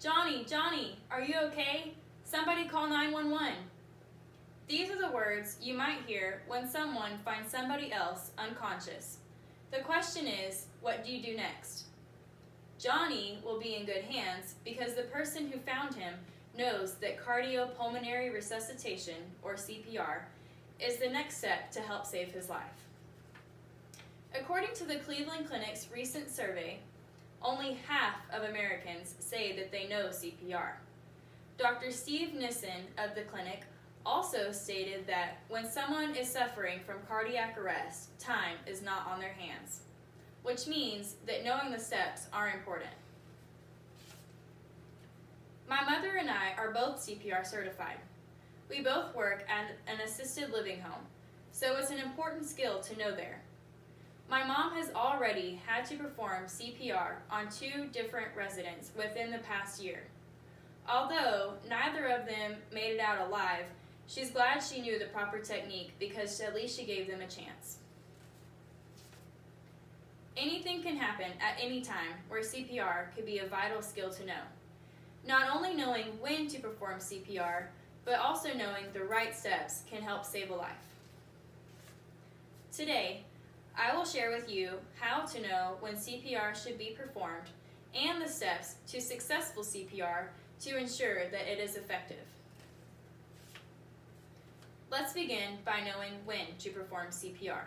"Johnny, Johnny, are you okay? Somebody call 911." These are the words you might hear when someone finds somebody else unconscious. The question is, what do you do next? Johnny will be in good hands because the person who found him knows that cardiopulmonary resuscitation, or CPR, is the next step to help save his life. According to the Cleveland Clinic's recent survey, only half of Americans say that they know CPR. Dr. Steve Nissen of the clinic also stated that when someone is suffering from cardiac arrest, time is not on their hands, which means that knowing the steps are important. My mother and I are both CPR certified. We both work at an assisted living home, so it's an important skill to know there. My mom has already had to perform CPR on 2 different residents within the past year. Although neither of them made it out alive, she's glad she knew the proper technique because at least she gave them a chance. Anything can happen at any time where CPR could be a vital skill to know. Not only knowing when to perform CPR, but also knowing the right steps can help save a life. Today, I will share with you how to know when CPR should be performed and the steps to successful CPR to ensure that it is effective. Let's begin by knowing when to perform CPR.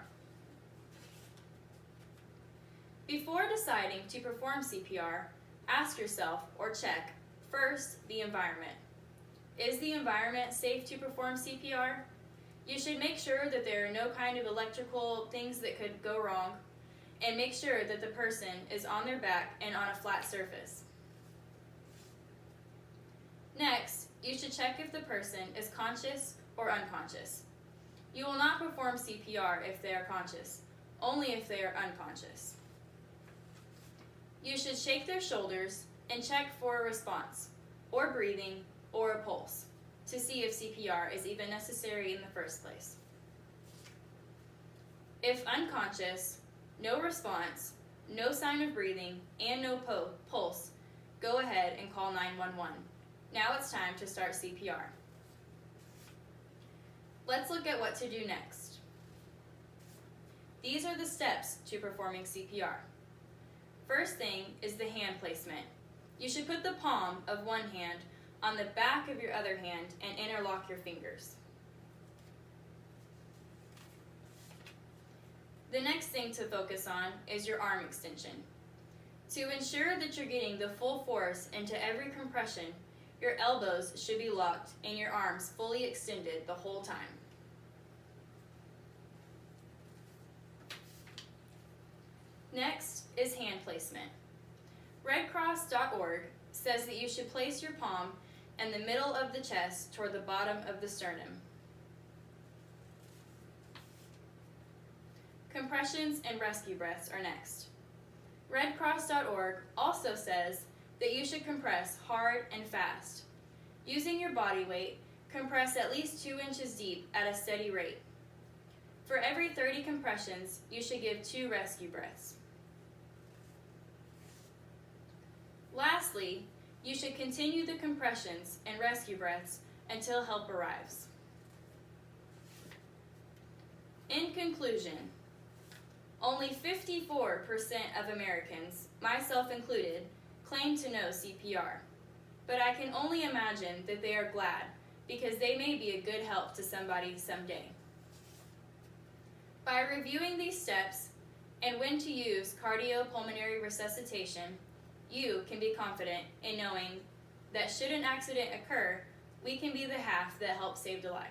Before deciding to perform CPR, ask yourself or check first the environment. Is the environment safe to perform CPR? You should make sure that there are no kind of electrical things that could go wrong, and make sure that the person is on their back and on a flat surface. Next, you should check if the person is conscious or unconscious. You will not perform CPR if they are conscious, only if they are unconscious. You should shake their shoulders and check for a response, or breathing, or a pulse, to see if CPR is even necessary in the first place. If unconscious, no response, no sign of breathing, and no pulse, go ahead and call 911. Now it's time to start CPR. Let's look at what to do next. These are the steps to performing CPR. First thing is the hand placement. You should put the palm of one hand on the back of your other hand and interlock your fingers. The next thing to focus on is your arm extension. To ensure that you're getting the full force into every compression, your elbows should be locked and your arms fully extended the whole time. Next is hand placement. redcross.org says that you should place your palm in the middle of the chest toward the bottom of the sternum. Compressions and rescue breaths are next. redcross.org also says that you should compress hard and fast. Using your body weight, compress at least 2 inches deep at a steady rate. For every 30 compressions, you should give 2 rescue breaths. Lastly, you should continue the compressions and rescue breaths until help arrives. In conclusion, only 54% of Americans, myself included, claim to know CPR, but I can only imagine that they are glad because they may be a good help to somebody someday. By reviewing these steps and when to use cardiopulmonary resuscitation, you can be confident in knowing that should an accident occur, we can be the half that helps save a life.